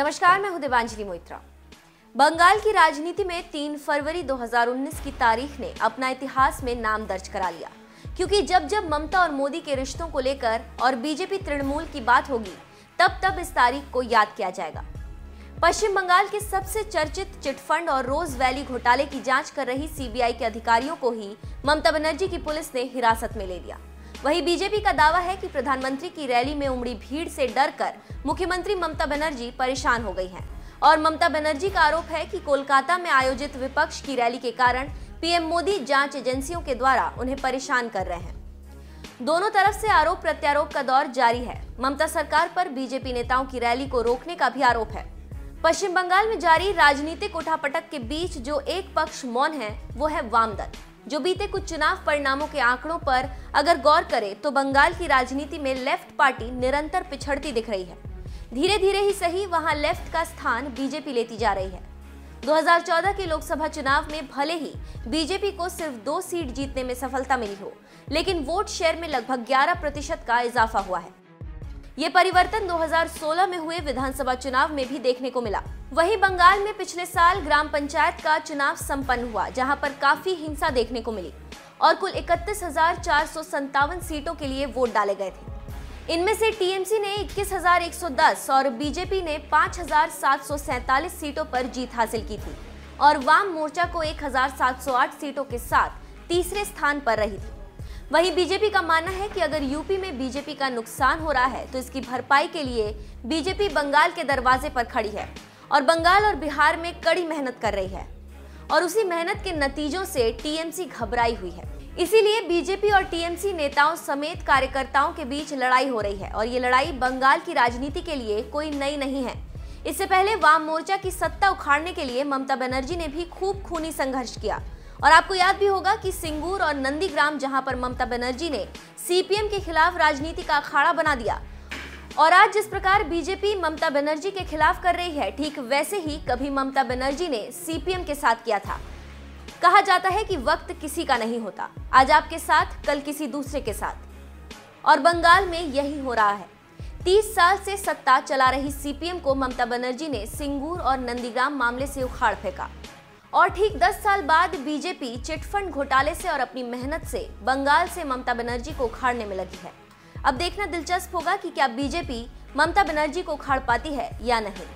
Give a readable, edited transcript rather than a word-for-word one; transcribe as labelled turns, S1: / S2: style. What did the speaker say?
S1: नमस्कार, मैं हूं देवांजलि मोइत्रा। बंगाल की राजनीति में 3 फरवरी 2019 की तारीख ने अपना इतिहास में नाम दर्ज करा लिया, क्योंकि जब जब ममता और मोदी के रिश्तों को लेकर और बीजेपी तृणमूल की बात होगी, तब तब इस तारीख को याद किया जाएगा। पश्चिम बंगाल के सबसे चर्चित चिटफंड और रोज वैली घोटाले की जांच कर रही सीबीआई के अधिकारियों को ही ममता बनर्जी की पुलिस ने हिरासत में ले लिया। वहीं बीजेपी का दावा है कि प्रधानमंत्री की रैली में उमड़ी भीड़ से डरकर मुख्यमंत्री ममता बनर्जी परेशान हो गई हैं। और ममता बनर्जी का आरोप है कि कोलकाता में आयोजित विपक्ष की रैली के कारण पीएम मोदी जांच एजेंसियों के द्वारा उन्हें परेशान कर रहे हैं। दोनों तरफ से आरोप प्रत्यारोप का दौर जारी है। ममता सरकार पर बीजेपी नेताओं की रैली को रोकने का भी आरोप है। पश्चिम बंगाल में जारी राजनीतिक उठापटक के बीच जो एक पक्ष मौन है, वो है वाम दल, जो बीते कुछ चुनाव परिणामों के आंकड़ों पर अगर गौर करे तो बंगाल की राजनीति में लेफ्ट पार्टी निरंतर पिछड़ती दिख रही है। धीरे धीरे ही सही, वहां लेफ्ट का स्थान बीजेपी लेती जा रही है। 2014 के लोकसभा चुनाव में भले ही बीजेपी को सिर्फ 2 सीट जीतने में सफलता मिली हो, लेकिन वोट शेयर में लगभग 11% का इजाफा हुआ है। ये परिवर्तन 2016 में हुए विधानसभा चुनाव में भी देखने को मिला। वहीं बंगाल में पिछले साल ग्राम पंचायत का चुनाव संपन्न हुआ, जहां पर काफी हिंसा देखने को मिली और कुल 31,457 सीटों के लिए वोट डाले गए थे। इनमें से टीएमसी ने 21,110 और बीजेपी ने 5,747 सीटों पर जीत हासिल की थी और वाम मोर्चा को 1,708 सीटों के साथ तीसरे स्थान पर रही थी। वहीं बीजेपी का मानना है कि अगर यूपी में बीजेपी का नुकसान हो रहा है तो इसकी भरपाई के लिए बीजेपी बंगाल के दरवाजे पर खड़ी है और बंगाल और बिहार में कड़ी मेहनत कर रही है और उसी मेहनत के नतीजों से टीएमसी घबराई हुई है। इसीलिए बीजेपी और टीएमसी नेताओं समेत कार्यकर्ताओं के बीच लड़ाई हो रही है और ये लड़ाई बंगाल की राजनीति के लिए कोई नई नहीं है। इससे पहले वाम मोर्चा की सत्ता उखाड़ने के लिए ममता बनर्जी ने भी खूब खूनी संघर्ष किया और आपको याद भी होगा कि सिंगूर और नंदीग्राम, जहां पर ममता बनर्जी ने सीपीएम के खिलाफ राजनीति का अखाड़ा बना दिया। और आज जिस प्रकार बीजेपी ममता बनर्जी के खिलाफ कर रही है, ठीक वैसे ही कभी ममता बनर्जी ने सीपीएम के साथ किया था। कहा जाता है कि वक्त किसी का नहीं होता, आज आपके साथ कल किसी दूसरे के साथ, और बंगाल में यही हो रहा है। 30 साल से सत्ता चला रही सीपीएम को ममता बनर्जी ने सिंगूर और नंदीग्राम मामले से उखाड़ फेंका और ठीक 10 साल बाद बीजेपी चिटफंड घोटाले से और अपनी मेहनत से बंगाल से ममता बनर्जी को उखाड़ने में लगी है। अब देखना दिलचस्प होगा कि क्या बीजेपी ममता बनर्जी को उखाड़ पाती है या नहीं।